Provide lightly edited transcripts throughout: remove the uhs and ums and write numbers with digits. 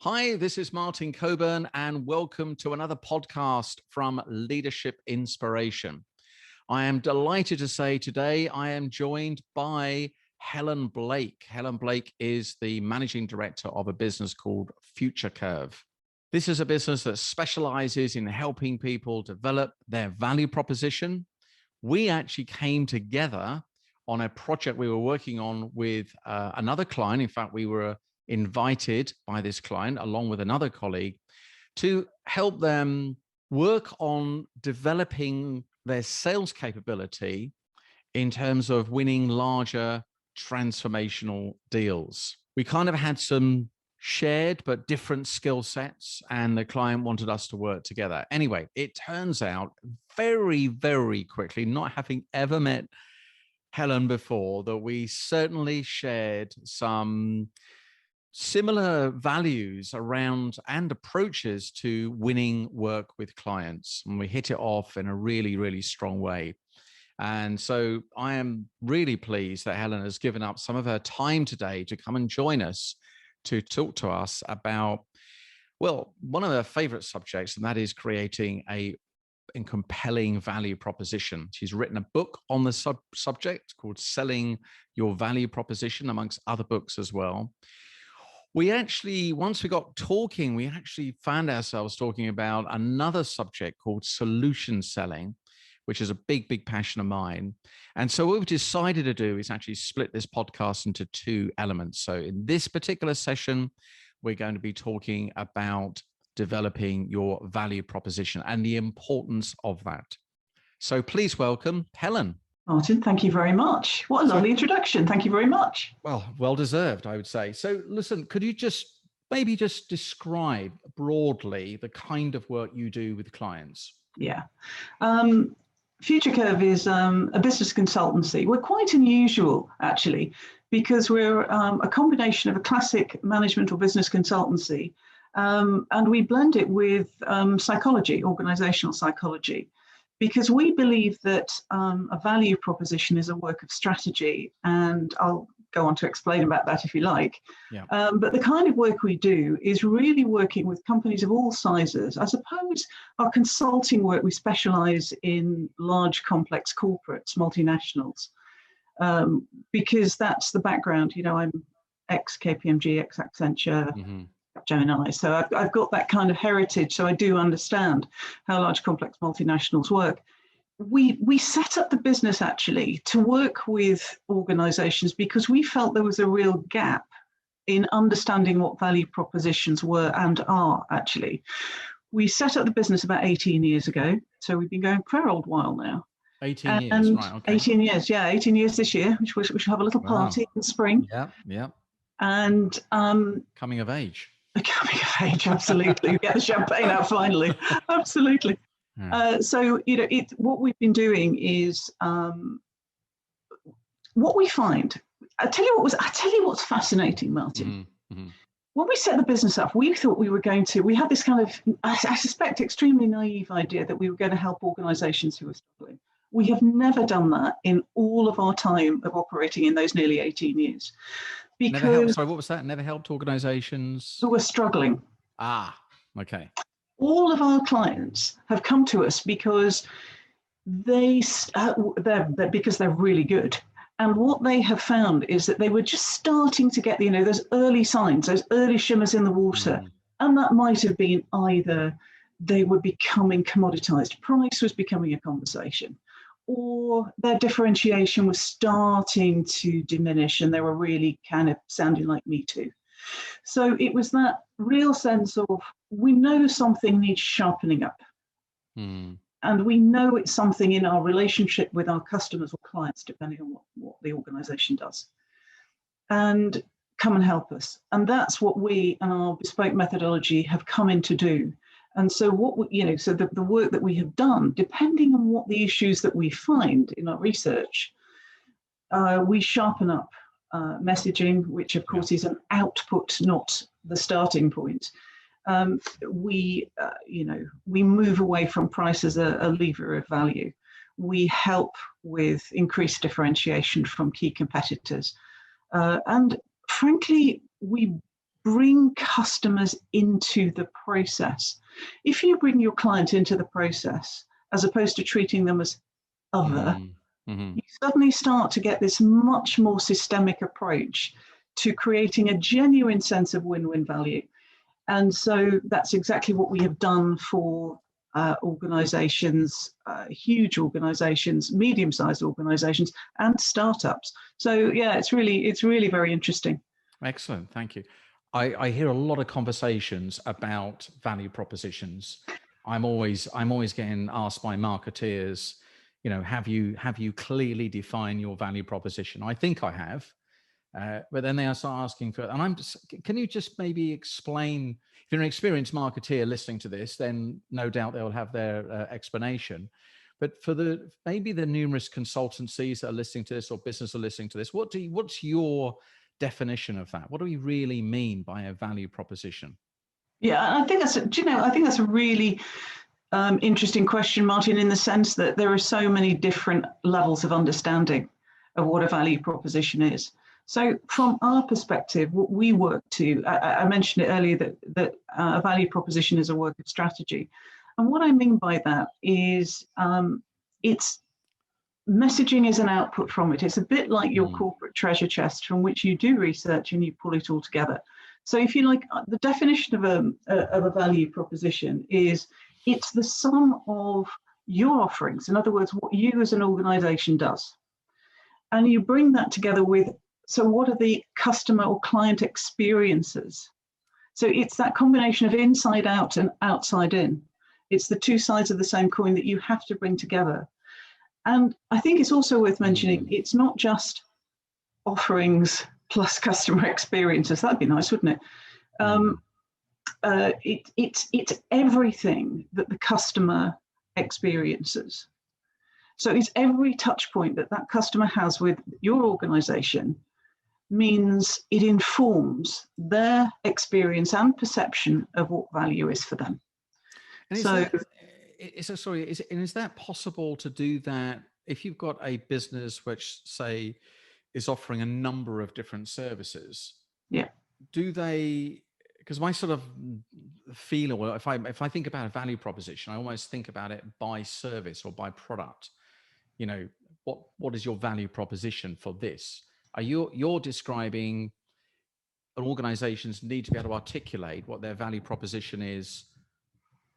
Hi, this is Martin Coburn, and welcome to another podcast from Leadership Inspiration. I am delighted to say today I am joined by Helen Blake. Helen Blake is the managing director of a business called Futurecurve. This is a business that specializes in helping people develop their value proposition. We actually came together on a project we were working on with another client. In fact, we were invited by this client along with another colleague to help them work on developing their sales capability in terms of winning larger transformational deals. We kind of had some shared but different skill sets, and the client wanted us to work together. Anyway, it turns out very, very quickly, not having ever met Helen before, that we certainly shared some similar values around and approaches to winning work with clients. And we hit it off in a really, really strong way. And so I am really pleased that Helen has given up some of her time today to come and join us to talk to us about, well, one of her favorite subjects, and that is creating a compelling value proposition. She's written a book on the subject called Selling Your Value Proposition, amongst other books as well. We actually, once we got talking, we actually found ourselves talking about another subject called solution selling, which is a big, big passion of mine. And so what we've decided to do is actually split this podcast into two elements. So in this particular session, we're going to be talking about developing your value proposition and the importance of that. So please welcome Helen. Martin, thank you very much. What a lovely introduction. Thank you very much. Well deserved, I would say. So listen, could you maybe just describe broadly the kind of work you do with clients? Yeah. Futurecurve is a business consultancy. We're quite unusual, actually, because we're a combination of a classic management or business consultancy, and we blend it with psychology, organizational psychology. Because we believe that a value proposition is a work of strategy, and I'll go on to explain about that if you like. Yeah. But the kind of work we do is really working with companies of all sizes. I suppose our consulting work, we specialize in large, complex corporates, multinationals, because that's the background. You know, I'm ex-KPMG, ex-Accenture, Gemini. So I've got that kind of heritage. So I do understand how large, complex multinationals work. We set up the business actually to work with organizations because we felt there was a real gap in understanding what value propositions were and are actually. We set up the business about 18 years ago. So we've been going for a old while now. 18 years, right, okay. 18 years, yeah, 18 years this year, which we should have a little party in spring. Yeah. And coming of age. Coming of age, absolutely. Get the champagne out finally. Absolutely. Yeah. So, you know, what we've been doing is what we find. I tell you what's fascinating, Martin. When we set the business up, we thought we had this kind of, I suspect, extremely naive idea that we were going to help organizations who were struggling. We have never done that in all of our time of operating in those nearly 18 years. Sorry, what was that? Never helped organizations who were struggling. Okay. All of our clients have come to us because because they're really good. And what they have found is that they were just starting to get, those early signs, those early shimmers in the water. And that might have been either they were becoming commoditized, price was becoming a conversation, or their differentiation was starting to diminish and they were really kind of sounding like Me Too. So it was that real sense of, we know something needs sharpening up. And we know it's something in our relationship with our customers or clients, depending on what the organization does. And come and help us. And that's what we and our bespoke methodology have come in to do. And so the work that we have done, depending on what the issues that we find in our research, we sharpen up messaging, which of course is an output, not the starting point. We move away from price as a lever of value. We help with increased differentiation from key competitors. And frankly, we bring customers into the process. If you bring your client into the process, as opposed to treating them as other, you suddenly start to get this much more systemic approach to creating a genuine sense of win-win value. And so that's exactly what we have done for organizations, huge organizations, medium-sized organizations, and startups. So yeah, it's really very interesting. Excellent, thank you. I hear a lot of conversations about value propositions. I'm always getting asked by marketeers, you know, have you clearly defined your value proposition? I think I have, but then they start asking for, and I'm just, can you just maybe explain? If you're an experienced marketeer listening to this, then no doubt they'll have their explanation. But for maybe the numerous consultancies that are listening to this or business are listening to this, what's your definition of that? What do we really mean by a value proposition? Yeah, I think that's a really interesting question, Martin, in the sense that there are so many different levels of understanding of what a value proposition is. So from our perspective, what we work to, I mentioned it earlier that a value proposition is a work of strategy. And what I mean by that is it's messaging is an output from it. It's a bit like your corporate treasure chest from which you do research and you pull it all together. So if you like, the definition of a value proposition is it's the sum of your offerings. In other words, what you as an organization does. And you bring that together with, so what are the customer or client experiences? So it's that combination of inside out and outside in. It's the two sides of the same coin that you have to bring together. And I think it's also worth mentioning, it's not just offerings plus customer experiences. That'd be nice, wouldn't it? It's everything that the customer experiences. So it's every touch point that customer has with your organization means it informs their experience and perception of what value is for them. And is that possible to do that if you've got a business which, say, is offering a number of different services? Yeah. Do they? Because my sort of feeling, well, if I think about a value proposition, I almost think about it by service or by product. You know, what is your value proposition for this? You're describing organizations need to be able to articulate what their value proposition is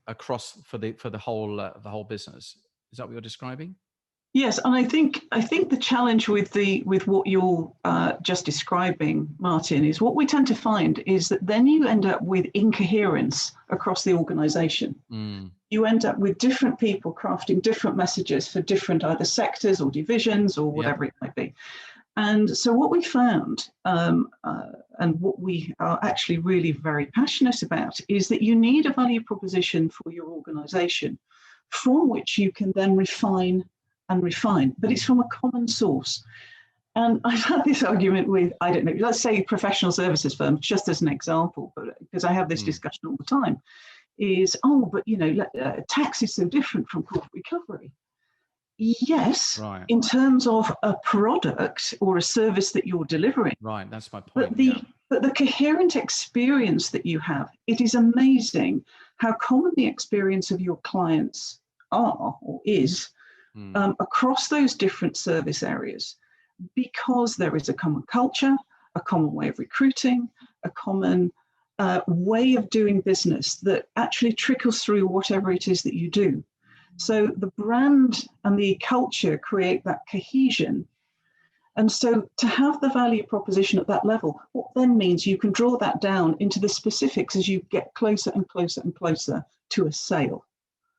across for the whole business. Is that what you're describing? Yes, and I think the challenge with what you're just describing, Martin, is what we tend to find is that then you end up with incoherence across the organization. You end up with different people crafting different messages for different either sectors or divisions or whatever it might be. And so what we found, and what we are actually really very passionate about, is that you need a value proposition for your organization from which you can then refine, but it's from a common source. And I've had this argument with, I don't know, let's say professional services firms, just as an example, but because I have this discussion all the time, is, but you know, tax is so different from corporate recovery. Yes, right. In terms of a product or a service that you're delivering. Right, that's my point. But the coherent experience that you have, it is amazing how common the experience of your clients are or is across those different service areas, because there is a common culture, a common way of recruiting, a common way of doing business that actually trickles through whatever it is that you do. So the brand and the culture create that cohesion. And so to have the value proposition at that level, what then means you can draw that down into the specifics as you get closer and closer and closer to a sale.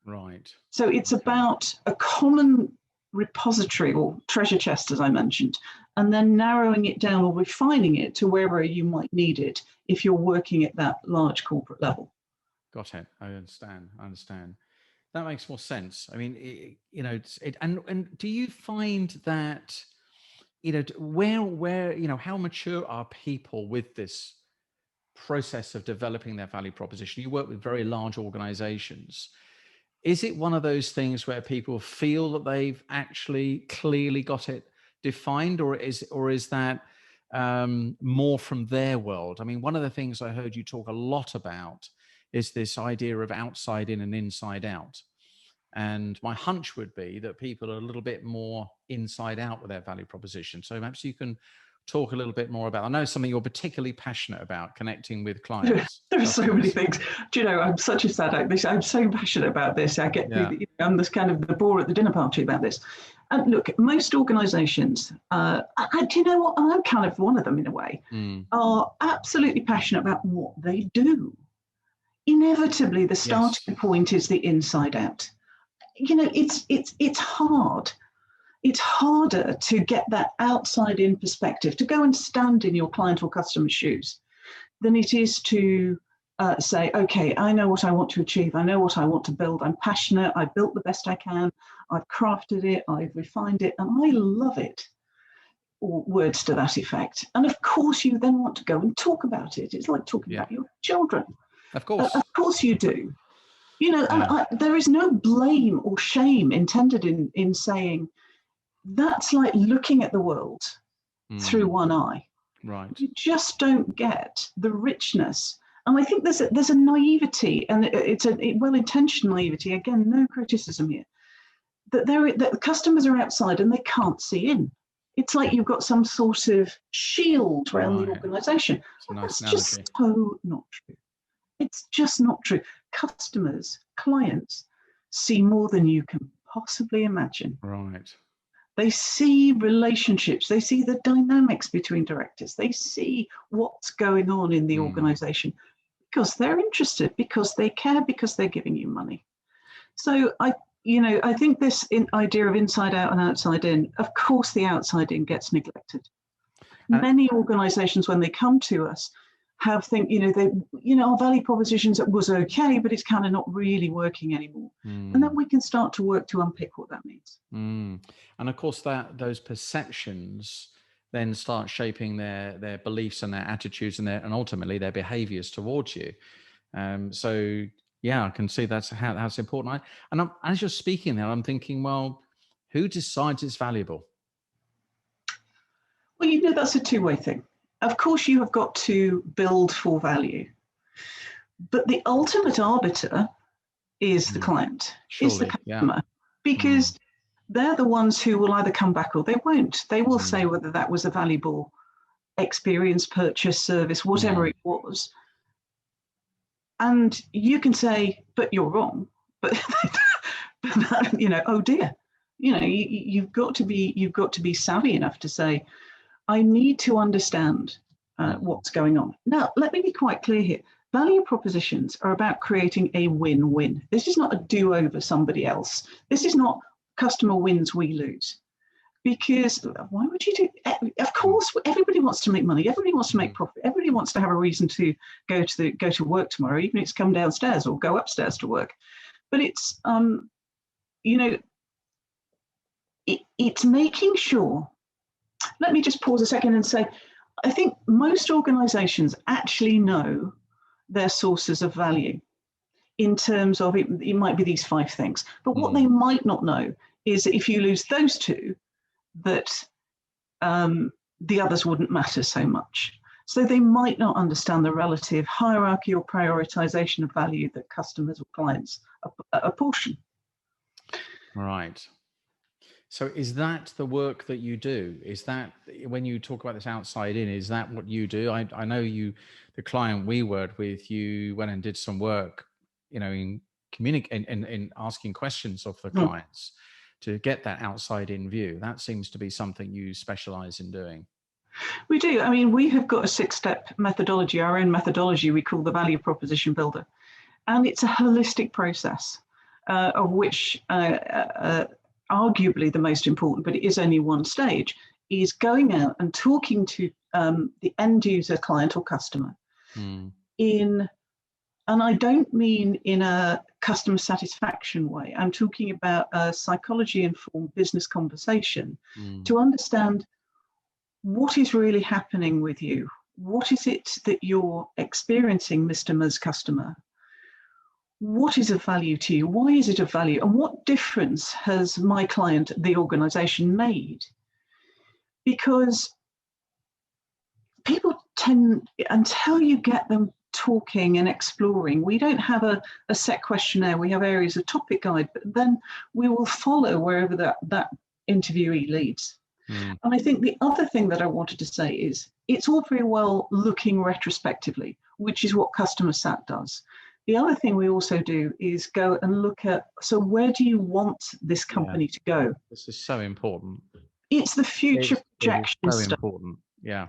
Right. So it's about a common repository or treasure chest, as I mentioned, and then narrowing it down or refining it to wherever you might need it if you're working at that large corporate level. Got it. I understand. That makes more sense. I mean, and do you find that, where, how mature are people with this process of developing their value proposition? You work with very large organizations. Is it one of those things where people feel that they've actually clearly got it defined, or is that more from their world. I mean, one of the things I heard you talk a lot about is this idea of outside in and inside out. And my hunch would be that people are a little bit more inside out with their value proposition. So perhaps you can talk a little bit more about, I know something you're particularly passionate about, connecting with clients. There are so many things. Do you know, I'm such a sad egg. I'm so passionate about this. I get, I'm this kind of the bore at the dinner party about this. And look, most organizations, do you know what? I'm kind of one of them in a way, are absolutely passionate about what they do. Inevitably, the starting point is the inside out. You know, it's hard. It's harder to get that outside in perspective, to go and stand in your client or customer's shoes, than it is to say, okay, I know what I want to achieve. I know what I want to build. I'm passionate. I've built the best I can. I've crafted it. I've refined it. And I love it. Or words to that effect. And of course, you then want to go and talk about it. It's like talking about your children. Of course. Of course you do. You know, and there is no blame or shame intended in saying that's like looking at the world through one eye. Right. You just don't get the richness. And I think there's a naivety, and it's a well-intentioned naivety. Again, no criticism here. That the customers are outside and they can't see in. It's like you've got some sort of shield around the organisation. Nice That's just so not true. It's just not true. Customers, clients, see more than you can possibly imagine. Right. They see relationships. They see the dynamics between directors. They see what's going on in the organisation because they're interested, because they care, because they're giving you money. So I think this idea of inside out and outside in, of course, the outside in gets neglected. Many organisations, when they come to us, have think, our value propositions was okay, but it's kind of not really working anymore. And then we can start to work to unpick what that means. And of course, those perceptions then start shaping their beliefs and their attitudes and ultimately their behaviors towards you. So yeah, I can see that's important. As you're speaking there, I'm thinking, well, who decides it's valuable? Well, that's a two-way thing. Of course, you have got to build for value, but the ultimate arbiter is the client, is the customer, because they're the ones who will either come back or they won't. They will say whether that was a valuable experience, purchase, service, whatever it was. And you can say, but you're wrong. But oh dear, you've got to be savvy enough to say, I need to understand what's going on. Now, let me be quite clear here. Value propositions are about creating a win-win. This is not a do-over somebody else. This is not customer wins, we lose. Because why would you do? Of course, everybody wants to make money. Everybody wants to make profit. Everybody wants to have a reason to go to work tomorrow, even if it's come downstairs or go upstairs to work. But it's it's making sure. Let me just pause a second and say, I think most organizations actually know their sources of value in terms of it might be these 5 things. But what they might not know is that if you lose those 2, that the others wouldn't matter so much. So they might not understand the relative hierarchy or prioritization of value that customers or clients apportion. Right. So is that the work that you do? Is that when you talk about this outside in, is that what you do? I know the client we worked with, you went and did some work, in communicating and asking questions of the clients to get that outside in view. That seems to be something you specialize in doing. We do. I mean, we have got a 6-step methodology, our own methodology we call the Value Proposition Builder. And it's a holistic process of which arguably the most important, but it is only one stage, is going out and talking to the end user, client or customer and I don't mean in a customer satisfaction way. I'm talking about a psychology-informed business conversation to understand what is really happening with you. What is it that you're experiencing, Mr. Ms. Customer? What is of value to you? Why is it of value? And what difference has my client, the organization, made? Because until you get them talking and exploring, we don't have a set questionnaire. We have areas of topic guide, but then we will follow wherever that interviewee leads. And I think the other thing that I wanted to say is it's all very well looking retrospectively, which is what customer sat does. The other thing we also do is go and look at, so where do you want this company to go? This is so important. It's the future projection so stuff. important. Yeah.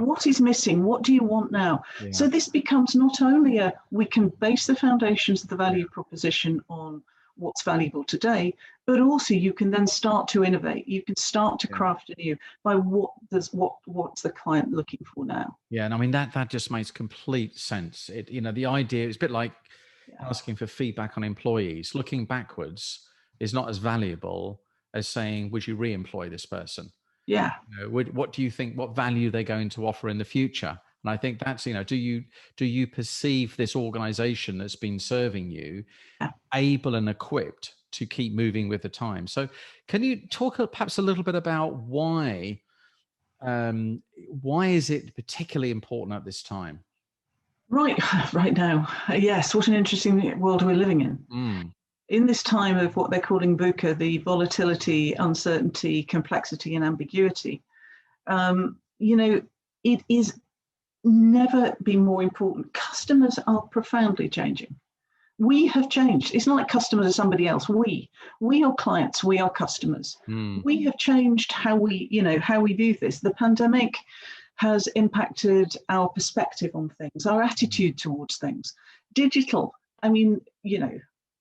What is missing? What do you want now? Yeah. So this becomes not only we can base the foundations of the value proposition on what's valuable today, but also you can then start to innovate. You can start to craft anew by what's the client looking for now. Yeah, and I mean that just makes complete sense. The idea is a bit like asking for feedback on employees. Looking backwards is not as valuable as saying, would you re-employ this person? Yeah. What do you think? What value they're going to offer in the future? And I think that's, do you perceive this organization that's been serving you able and equipped to keep moving with the time? So can you talk perhaps a little bit about why is it particularly important at this time? Right now. Yes. What an interesting world we're living in. In this time of what they're calling VUCA, the volatility, uncertainty, complexity, and ambiguity, it is never been more important. Customers are profoundly changing. We have changed. It's not like customers are somebody else. We are clients. We are customers. We have changed how we view this. The pandemic has impacted our perspective on things, our attitude towards things. Digital. I mean,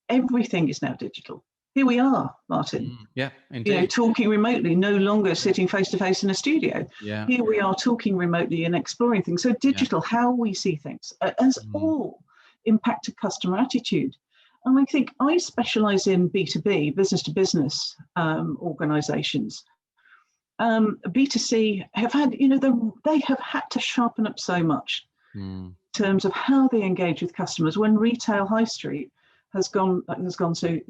everything is now digital. Here we are, Martin. Yeah, indeed. Talking remotely, no longer sitting face to face in a studio. Yeah. Here we are talking remotely and exploring things. So digital, how we see things, has all impacted customer attitude. And I think I specialize in B2B, business to business organizations. B2C have had, they have had to sharpen up so much in terms of how they engage with customers when retail high street has gone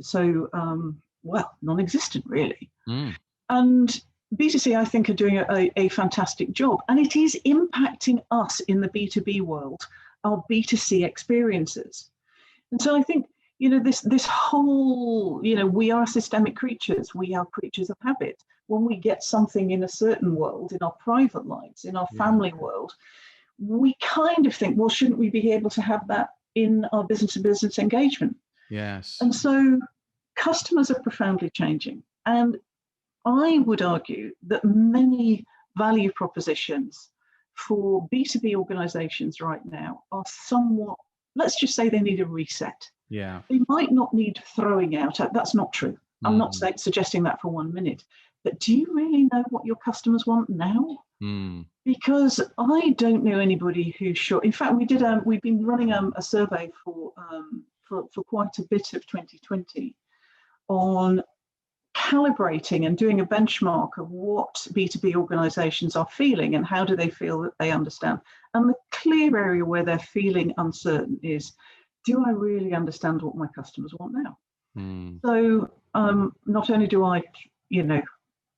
so non-existent really. And B2C, I think, are doing a fantastic job, and it is impacting us in the B2B world, our B2C experiences. And so I think, this whole, we are systemic creatures, we are creatures of habit. When we get something in a certain world, in our private lives, in our family world, we kind of think, well, shouldn't we be able to have that in our business-to-business engagement? Yes. And so customers are profoundly changing. And I would argue that many value propositions for B2B organizations right now are somewhat, let's just say they need a reset. Yeah. They might not need throwing out. That's not true. I'm not suggesting that for 1 minute. But do you really know what your customers want now? Because I don't know anybody who's sure. In fact, we've been running a survey for quite a bit of 2020 on calibrating and doing a benchmark of what B2B organizations are feeling and how do they feel that they understand. And the clear area where they're feeling uncertain is, do I really understand what my customers want now? So not only do I,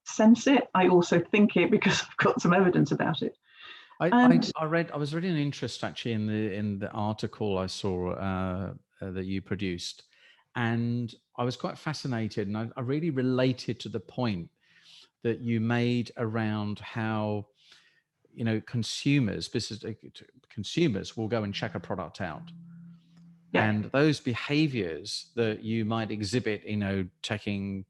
sense it, I also think it because I've got some evidence about it. I was reading an interest actually in the article I saw that you produced, and I was quite fascinated, and I really related to the point that you made around how consumers will go and check a product out. And those behaviors that you might exhibit, taking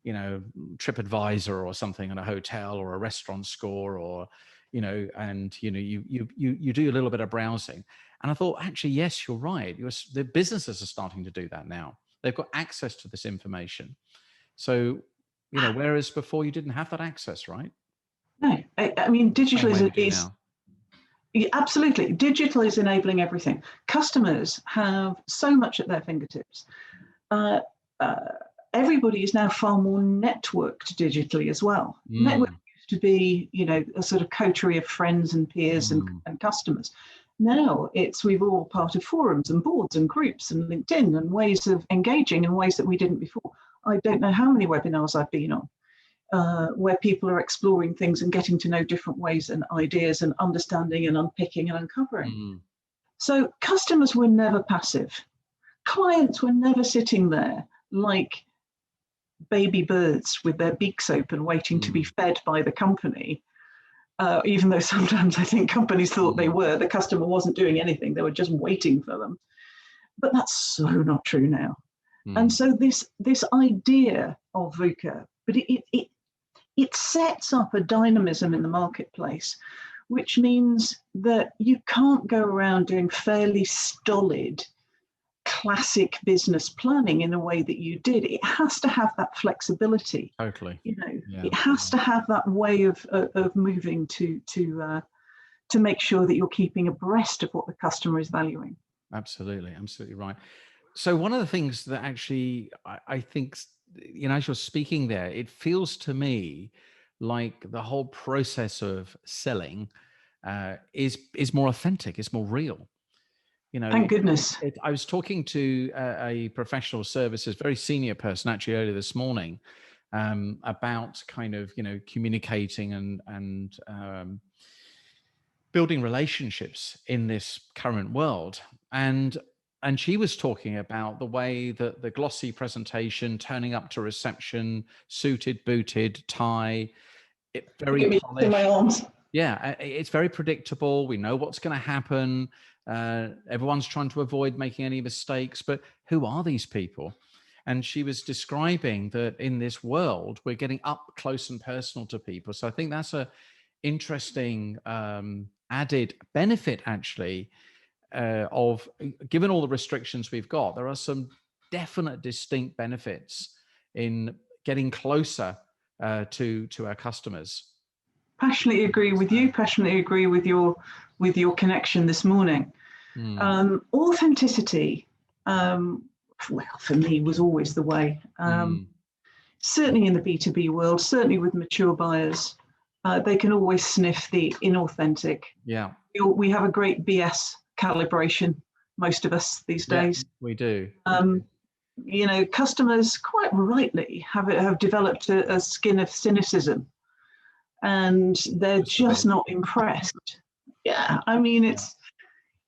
TripAdvisor or something in a hotel or a restaurant score, or you do a little bit of browsing. And I thought, actually, yes, you're right. The businesses are starting to do that now. They've got access to this information. So, whereas before you didn't have that access, right? No, I mean, digital is absolutely. Digital is enabling everything. Customers have so much at their fingertips. Everybody is now far more networked digitally as well. Network used to be, a sort of coterie of friends and peers and customers. Now we've all part of forums and boards and groups and LinkedIn and ways of engaging in ways that we didn't before. I don't know how many webinars I've been on. where people are exploring things and getting to know different ways and ideas and understanding and unpicking and uncovering. Mm. So customers were never passive. Clients were never sitting there like baby birds with their beaks open waiting to be fed by the company. Even though sometimes I think companies thought they were, the customer wasn't doing anything, they were just waiting for them. But that's so not true now. And so this idea of VUCA, but it sets up a dynamism in the marketplace, which means that you can't go around doing fairly stolid classic business planning in a way that you did. It has to have that flexibility. Totally. You know, it has to have that way of moving to make sure that you're keeping abreast of what the customer is valuing. Absolutely right. So one of the things that actually I think, you know, as you're speaking there, it feels to me like the whole process of selling is more authentic, it's more real. You know, thank goodness. I was talking to a professional services, very senior person actually earlier this morning about kind of, you know, communicating and building relationships in this current world. And she was talking about the way that the glossy presentation, turning up to reception, suited, booted, tie, very polished. In my arms. Yeah, it's very predictable. We know what's going to happen. Everyone's trying to avoid making any mistakes, but who are these people? And she was describing that in this world, we're getting up close and personal to people. So I think that's a interesting added benefit, actually, of given all the restrictions we've got, there are some definite distinct benefits in getting closer to our customers. Passionately agree with you. Passionately agree with your connection this morning. Authenticity, well, for me, was always the way. Certainly in the B2B world, certainly with mature buyers, they can always sniff the inauthentic. Yeah, we have a great BS calibration, most of us these days. We do. You know, customers quite rightly have developed a skin of cynicism, and they're just not impressed. Yeah, I mean,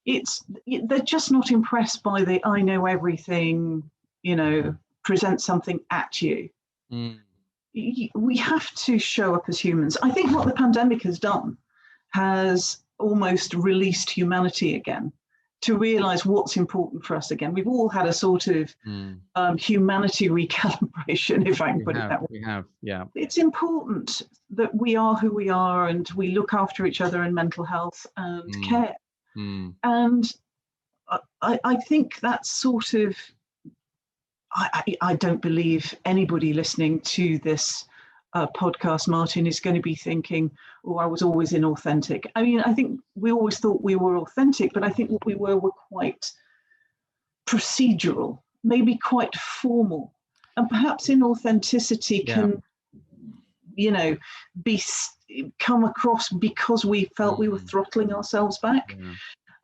they're just not impressed by the I know everything, you know, present something at you. We have to show up as humans. I think what the pandemic has done has almost released humanity again, to realize what's important for us again. We've all had a sort of humanity recalibration, if I can put it that way. We have, yeah. It's important that we are who we are and we look after each other in mental health and care. And I think that's sort of, I don't believe anybody listening to this podcast, Martin, is going to be thinking, oh, I was always inauthentic. I mean, I think we always thought we were authentic, but I think what we were quite procedural, maybe quite formal. And perhaps inauthenticity can, you know, come across because we felt we were throttling ourselves back.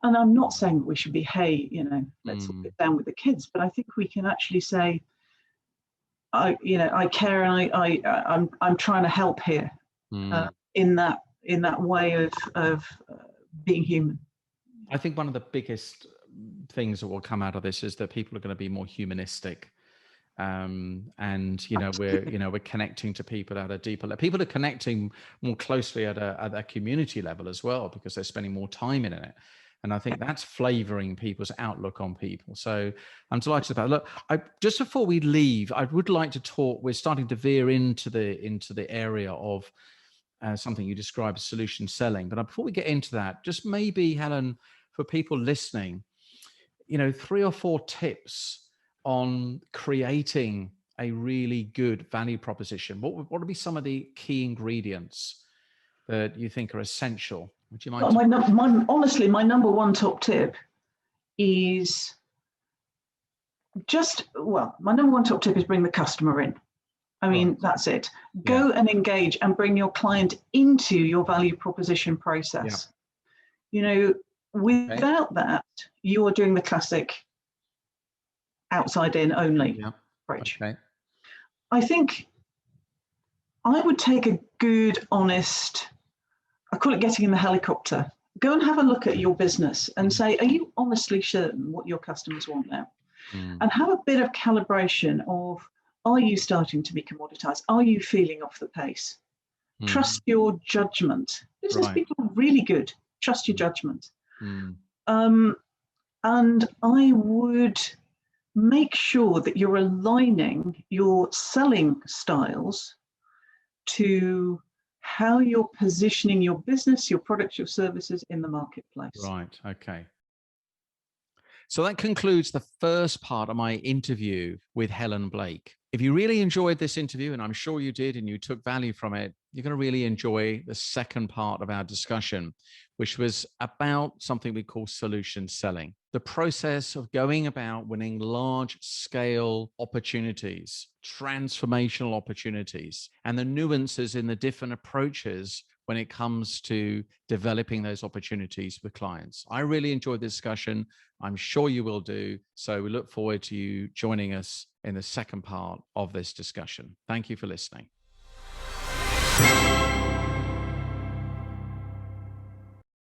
And I'm not saying that we should be, hey, you know, let's all get down with the kids, but I think we can actually say, I care and I'm trying to help here in that way of being human. I think one of the biggest things that will come out of this is that people are going to be more humanistic. And we're connecting to people at a deeper level. People are connecting more closely at a community level as well, because they're spending more time in it. And I think that's flavoring people's outlook on people. So I'm delighted about it. Look, just before we leave, I would like to talk. We're starting to veer into the area of something you describe as solution selling. But before we get into that, just maybe, Helen, for people listening, 3 or 4 tips on creating a really good value proposition. What would be some of the key ingredients that you think are essential? Would you mind? Honestly, my number one top tip is my number one top tip is bring the customer in. I mean, that's it. Go and engage and bring your client into your value proposition process. Without that, you are doing the classic outside in only approach. Okay. I think I would take a good, honest, I call it getting in the helicopter. Go and have a look at your business and say, are you honestly certain what your customers want now? And have a bit of calibration of, are you starting to be commoditized? Are you feeling off the pace? Trust your judgment. Business people are really good. Trust your judgment. And I would make sure that you're aligning your selling styles to how you're positioning your business, your products, your services in the marketplace. Right. Okay. So that concludes the first part of my interview with Helen Blake. If you really enjoyed this interview, and I'm sure you did, and you took value from it, you're going to really enjoy the second part of our discussion, which was about something we call solution selling, the process of going about winning large scale opportunities, transformational opportunities, and the nuances in the different approaches when it comes to developing those opportunities with clients. I really enjoyed the discussion. I'm sure you will do. So we look forward to you joining us in the second part of this discussion. Thank you for listening.